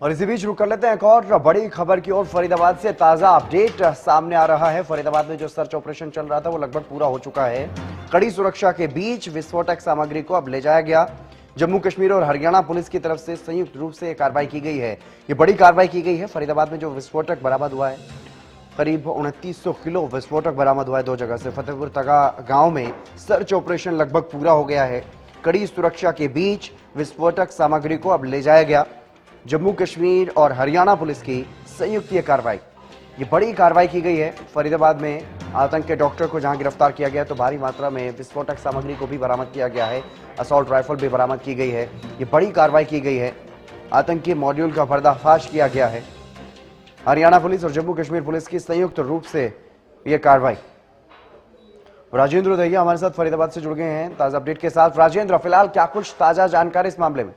और इसी बीच रुक कर लेते हैं एक और बड़ी खबर की ओर। फरीदाबाद से ताजा अपडेट सामने आ रहा है। फरीदाबाद में जो सर्च ऑपरेशन चल रहा था वो लगभग पूरा हो चुका है। कड़ी सुरक्षा के बीच विस्फोटक सामग्री को अब ले जाया गया। जम्मू कश्मीर और हरियाणा पुलिस की तरफ से संयुक्त रूप से कार्रवाई की गई है। ये बड़ी कार्रवाई की गई है। फरीदाबाद में जो विस्फोटक बरामद हुआ है, करीब 2900 किलो विस्फोटक बरामद हुआ है 2 जगह से। फतेहपुर तगा गांव में सर्च ऑपरेशन लगभग पूरा हो गया है। कड़ी सुरक्षा के बीच विस्फोटक सामग्री को अब ले जाया गया। जम्मू कश्मीर और हरियाणा पुलिस की संयुक्त ये कार्रवाई, ये बड़ी कार्रवाई की गई है। फरीदाबाद में आतंक के डॉक्टर को जहां गिरफ्तार किया गया तो भारी मात्रा में विस्फोटक सामग्री को भी बरामद किया गया है। असॉल्ट राइफल भी बरामद की गई है। ये बड़ी कार्रवाई की गई है। आतंकी मॉड्यूल का पर्दाफाश किया गया है। हरियाणा पुलिस और जम्मू कश्मीर पुलिस की संयुक्त रूप से यह कार्रवाई। राजेंद्र दहिया हमारे साथ फरीदाबाद से जुड़ गए हैं ताजा अपडेट के साथ। राजेंद्र, फिलहाल क्या कुछ ताजा जानकारी इस मामले में?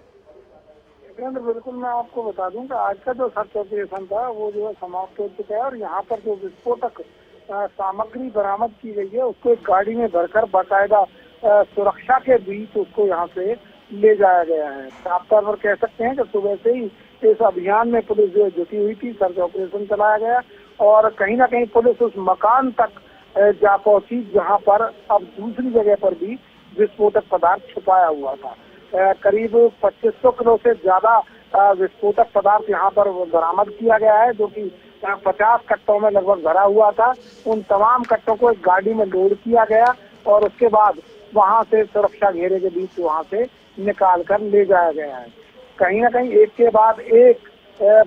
बिल्कुल, मैं आपको बता दूं कि आज का जो सर्च ऑपरेशन था वो जो है समाप्त हो चुका है और यहाँ पर जो विस्फोटक सामग्री बरामद की गई है उसको एक गाड़ी में भरकर बाकायदा सुरक्षा के बीच उसको यहाँ से ले जाया गया है। साफ तौर पर कह सकते हैं कि सुबह से ही इस अभियान में पुलिस जो जुटी हुई थी, सर्च ऑपरेशन चलाया गया और कहीं ना कहीं पुलिस उस मकान तक जा पहुंची जहाँ पर अब दूसरी जगह पर भी विस्फोटक पदार्थ छुपाया हुआ था। करीब 2500 किलो से ज्यादा विस्फोटक पदार्थ यहाँ पर बरामद किया गया है, जो कि 50 कट्टों में लगभग भरा हुआ था। उन तमाम कट्टों को एक गाड़ी में लोड किया गया और उसके बाद वहां से सुरक्षा घेरे के बीच वहां से निकाल कर ले जाया गया है। कहीं ना कहीं एक के बाद एक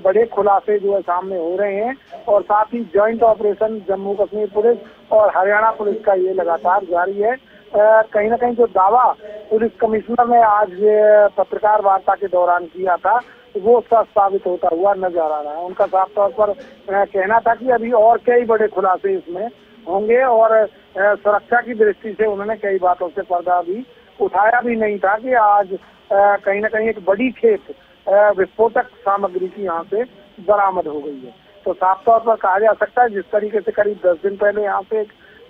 बड़े खुलासे जो है सामने हो रहे हैं और साथ ही joint operation Jammu Kashmir police और हरियाणा पुलिस का ये लगातार जारी है। कहीं ना कहीं जो दावा पुलिस कमिश्नर ने आज पत्रकार वार्ता के दौरान किया था वो सच साबित होता हुआ नजर आ रहा है। उनका साफ तौर पर कहना था कि अभी और कई बड़े खुलासे इसमें होंगे और सुरक्षा की दृष्टि से उन्होंने कई बातों से पर्दा भी उठाया भी नहीं था कि आज कहीं ना कहीं एक बड़ी खेप विस्फोटक सामग्री की यहाँ से बरामद हो गई है। तो साफ तौर पर कहा जा सकता है जिस तरीके से करीब 10 दिन पहले यहाँ से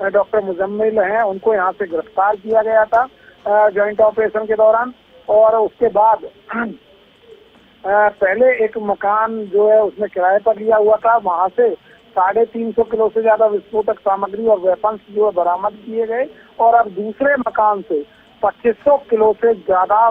डॉक्टर मुजम्मिल हैं, उनको यहाँ से गिरफ्तार किया गया था ज्वाइंट ऑपरेशन के दौरान और उसके बाद पहले एक मकान जो है उसने किराए पर लिया हुआ था, वहां से 350 किलो से ज्यादा विस्फोटक सामग्री और वेपन्स जो है बरामद किए गए और अब दूसरे मकान से 2500 किलो से ज्यादा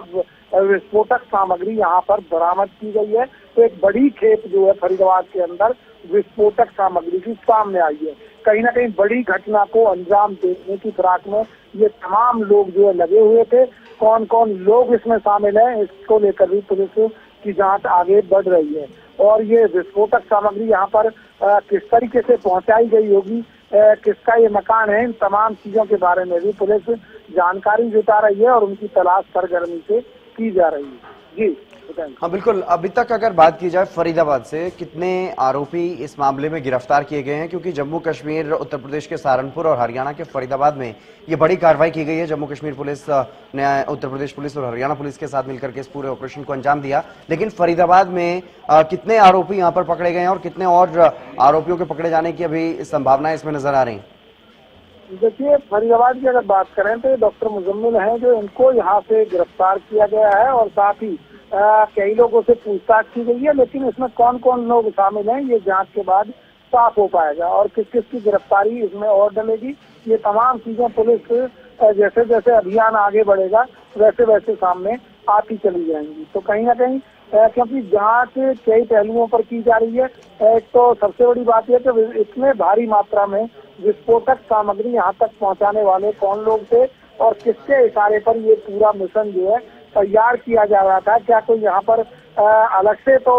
विस्फोटक सामग्री यहाँ पर बरामद की गई है। तो एक बड़ी खेप जो है फरीदाबाद के अंदर विस्फोटक सामग्री की सामने आई है। कहीं ना कहीं बड़ी घटना को अंजाम देने की फिराक में ये तमाम लोग जो है लगे हुए थे। कौन कौन लोग इसमें शामिल हैं इसको लेकर भी पुलिस की जांच आगे बढ़ रही है और ये विस्फोटक सामग्री यहाँ पर किस तरीके से पहुंचाई गई होगी, किसका ये मकान है, इन तमाम चीजों के बारे में भी पुलिस जानकारी जुटा रही है और उनकी तलाश सरगर्मी से की जा रही है। जी हाँ बिल्कुल। अभी तक अगर बात की जाए फरीदाबाद से कितने आरोपी इस मामले में गिरफ्तार किए गए हैं, क्योंकि जम्मू कश्मीर उत्तर प्रदेश के सहारनपुर और हरियाणा के फरीदाबाद में ये बड़ी कार्रवाई की गई है। जम्मू कश्मीर पुलिस ने उत्तर प्रदेश पुलिस और हरियाणा पुलिस के साथ मिलकर के इस पूरे ऑपरेशन को अंजाम दिया, लेकिन फरीदाबाद में कितने आरोपी यहाँ पर पकड़े गए हैं और कितने और आरोपियों के पकड़े जाने की अभी संभावनाएं इसमें नजर आ रही है? देखिए, फरीदाबाद की अगर बात करें तो डॉक्टर मुजम्मिल हैं जो इनको यहाँ से गिरफ्तार किया गया है और साथ ही कई लोगों से पूछताछ की गई है, लेकिन इसमें कौन कौन लोग शामिल हैं ये जांच के बाद साफ हो पाएगा और किस किस की गिरफ्तारी इसमें और डलेगी। ये तमाम चीजें पुलिस जैसे जैसे अभियान आगे बढ़ेगा वैसे वैसे सामने आती चली जाएंगी। तो कहीं ना कहीं क्योंकि जांच कई पहलुओं पर की जा रही है। एक तो सबसे बड़ी बात यह कि इतने भारी मात्रा में विस्फोटक सामग्री यहाँ तक पहुँचाने वाले कौन लोग थे और किसके इशारे पर ये पूरा मिशन जो है तैयार किया जा रहा था। क्या कोई यहाँ पर अलग से तो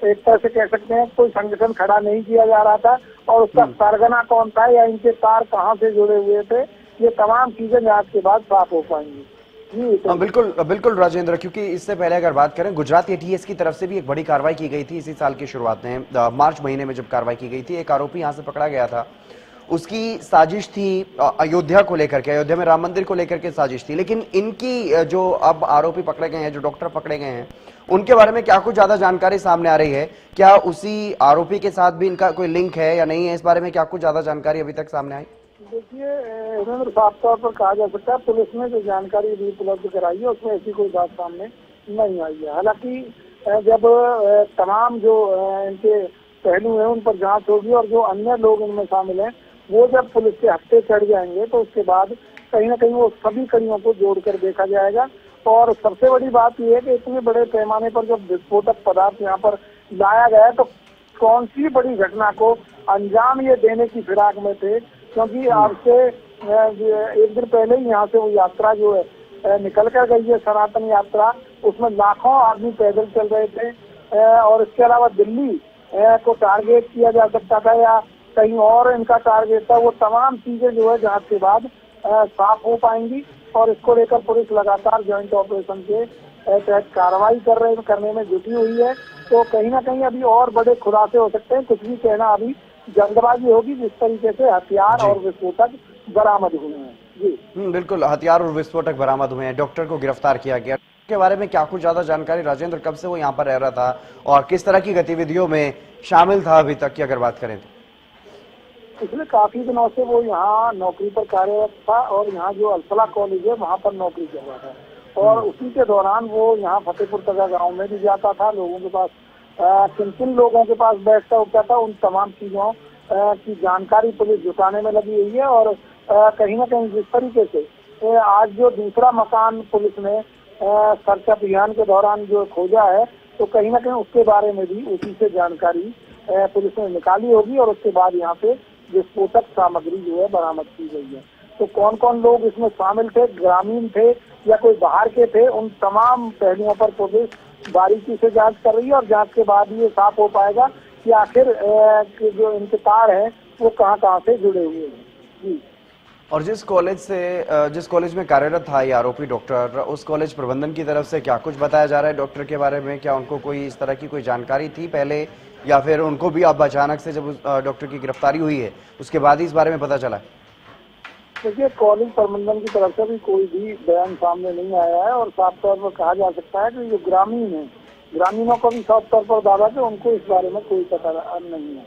एक तरह से कह सकते हैं कोई संगठन खड़ा नहीं किया जा रहा था और उसका सरगना कौन था या इनके तार कहाँ से जुड़े हुए थे, ये तमाम चीजें जांच के बाद साफ हो पाएंगी। बिल्कुल बिल्कुल राजेंद्र, क्योंकि इससे पहले अगर बात करें गुजरात एटीएस की तरफ से भी एक बड़ी कार्रवाई की गई थी इसी साल की शुरुआत में, मार्च महीने में जब कार्रवाई की गई थी। एक आरोपी यहाँ से पकड़ा गया था, उसकी साजिश थी अयोध्या को लेकर के, अयोध्या में राम मंदिर को लेकर के साजिश थी। लेकिन इनकी जो अब आरोपी पकड़े गए हैं, जो डॉक्टर पकड़े गए हैं, उनके बारे में क्या कुछ ज्यादा जानकारी सामने आ रही है? क्या उसी आरोपी के साथ भी इनका कोई लिंक है या नहीं है? इस बारे में क्या कुछ ज्यादा जानकारी अभी तक सामने आई? देखिए, साफ तौर पर कहा जा सकता है पुलिस ने जो जानकारी भी उपलब्ध कराई है उसमें ऐसी कोई बात सामने नहीं आई है। हालांकि जब तमाम जो इनके पहलू हैं उन पर जांच होगी और जो अन्य लोग इनमें शामिल हैं वो जब पुलिस के हत्थे चढ़ जाएंगे तो उसके बाद कहीं ना कहीं वो सभी कड़ियों को जोड़कर देखा जाएगा। और सबसे बड़ी बात यह है कि इतने बड़े पैमाने पर जब विस्फोटक पदार्थ यहाँ पर लाया गया है तो कौन सी बड़ी घटना को अंजाम ये देने की फिराक में थे, क्योंकि आपसे एक दिन पहले ही यहाँ से वो यात्रा जो है निकल कर गई है, सनातन यात्रा, उसमें लाखों आदमी पैदल चल रहे थे और इसके अलावा दिल्ली को टारगेट किया जा सकता था या कहीं और इनका टारगेट था। वो तमाम चीजें जो है जांच के बाद साफ हो पाएंगी और इसको लेकर पुलिस लगातार ज्वाइंट ऑपरेशन के तहत कार्रवाई करने में जुटी हुई है। तो कहीं ना कहीं अभी और बड़े खुलासे हो सकते हैं, कुछ भी कहना अभी जल्दबाजी होगी जिस तरीके से हथियार और विस्फोटक बरामद हुए हैं। जी बिल्कुल, हथियार और विस्फोटक बरामद हुए हैं, डॉक्टर को गिरफ्तार किया गया। के बारे में क्या कुछ ज्यादा जानकारी राजेंद्र, कब से वो यहाँ पर रह रहा था और किस तरह की गतिविधियों में शामिल था अभी तक की अगर बात करें तो? पिछले काफी दिनों से वो यहाँ नौकरी पर कार्यरत था और यहाँ जो अलफला कॉलेज है वहाँ पर नौकरी कर रहा था और उसी के दौरान वो यहाँ फतेहपुर तगा गांव में भी जाता था, लोगों के पास किन किन लोगों के पास बैठता उठता था, उन तमाम चीजों की जानकारी पुलिस जुटाने में लगी हुई है। और कहीं ना कहीं जिस तरीके से आज जो दूसरा मकान पुलिस ने सर्च अभियान के दौरान जो खोजा है तो कहीं ना कहीं उसके बारे में भी उसी से जानकारी पुलिस ने निकाली होगी और उसके बाद यहाँ पे विस्फोटक सामग्री जो है बरामद की गई है। तो कौन कौन लोग इसमें शामिल थे, ग्रामीण थे या कोई बाहर के थे, उन तमाम पहलुओं पर पुलिस बारीकी से जांच कर रही है और जांच के बाद ये साफ हो पाएगा कि आखिर जो इनके तार हैं वो कहाँ कहाँ से जुड़े हुए हैं। जी। और जिस कॉलेज में कार्यरत था ये आरोपी डॉक्टर, उस कॉलेज प्रबंधन की तरफ से क्या कुछ बताया जा रहा है डॉक्टर के बारे में? क्या उनको कोई इस तरह की कोई जानकारी थी पहले या फिर उनको भी अब अचानक से जब डॉक्टर की गिरफ्तारी हुई है उसके बाद ही इस बारे में पता चला? देखिए, कॉलेज प्रबंधन की तरफ से भी कोई भी बयान सामने नहीं आया है और साफ तौर पर कहा जा सकता है कि जो ग्रामीण है, ग्रामीणों को भी साफ तौर पर दावा कि उनको इस बारे में कोई पता नहीं है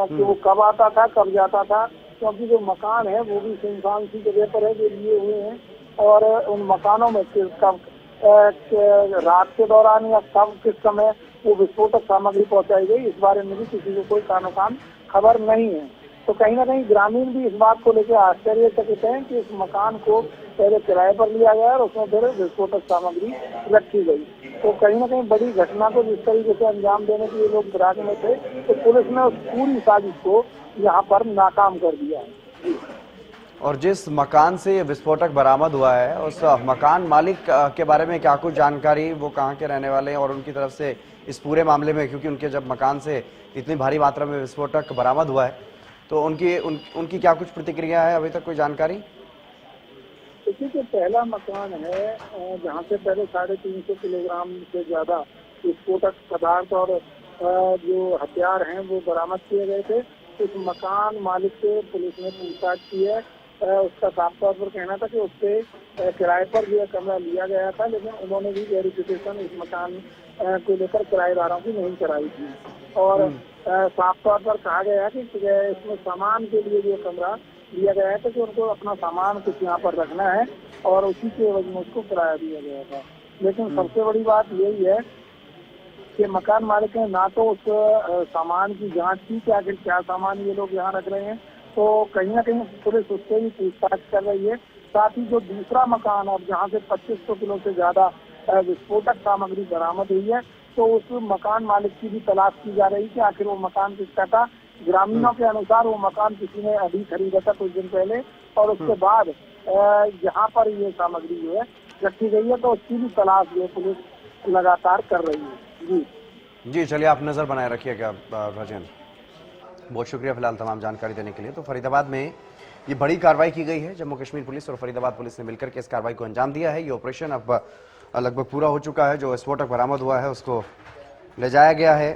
कि वो कब आता था कब जाता था, क्योंकि जो मकान है वो भी सुनसान सी जगह पर है जो लिए हुए हैं और उन मकानों में कब रात के दौरान या कब किस समय वो विस्फोटक सामग्री पहुंचाई गई इस बारे में भी किसी को कोई कानो कान खबर नहीं है। तो कहीं ना कहीं ग्रामीण भी इस बात को लेकर आश्चर्यचकित हैं कि इस मकान को पहले किराए पर लिया गया और उसमें फिर विस्फोटक सामग्री रखी गई। तो कहीं ना कहीं बड़ी घटना को जिस तरीके से अंजाम देने के लिए लोग फिराक में थे तो पुलिस ने उस पूरी साजिश को यहाँ पर नाकाम कर दिया है। और जिस मकान से ये विस्फोटक बरामद हुआ है उस मकान मालिक के बारे में क्या कुछ जानकारी, वो कहाँ के रहने वाले हैं और उनकी तरफ से इस पूरे मामले में, क्योंकि उनके जब मकान से इतनी भारी मात्रा में विस्फोटक बरामद हुआ है तो उनकी क्या कुछ प्रतिक्रिया है, अभी तक कोई जानकारी? देखिए, जो पहला मकान है जहाँ से पहले 350 किलोग्राम से ज्यादा विस्फोटक पदार्थ और जो हथियार हैं वो बरामद किए गए थे, उस मकान मालिक से पुलिस ने पूछताछ की है। उसका साफ तौर पर कहना था कि उससे किराए पर जो कमरा लिया गया था, लेकिन उन्होंने भी वेरिफिकेशन इस मकान को लेकर किराएदारों की नहीं कराई थी और साफ तौर पर कहा गया कि इसमें सामान के लिए जो कमरा लिया गया है तो कि उनको अपना सामान कुछ यहाँ पर रखना है और उसी के वजह में उसको किराया दिया गया था। लेकिन सबसे बड़ी बात यही है कि मकान मालिक ने ना तो उस सामान की जांच की कि आखिर क्या सामान ये लोग यहाँ रख रहे हैं, तो कहीं ना कहीं पुलिस उससे भी पूछताछ कर रही है। साथ ही जो दूसरा मकान अब जहाँ से 2500 किलो से ज्यादा विस्फोटक सामग्री बरामद हुई है तो उस मकान मालिक की भी तलाश की जा रही है कि आखिर वो मकान किसका था। ग्रामीणों के अनुसार वो मकान किसी ने अभी खरीदा था कुछ दिन पहले और उसके बाद यहाँ पर ये सामग्री जो है रखी गई है, तो उसकी भी तलाश जो पुलिस लगातार कर रही है। जी, चलिए आप नजर बनाए रखिएगा राजेंद्र, बहुत शुक्रिया फिलहाल तमाम जानकारी देने के लिए। तो फरीदाबाद में ये बड़ी कार्रवाई की गई है, जम्मू कश्मीर पुलिस और फरीदाबाद पुलिस ने मिलकर के इस कार्रवाई को अंजाम दिया है। ये ऑपरेशन अब लगभग पूरा हो चुका है। जो विस्फोटक बरामद हुआ है उसको ले जाया गया है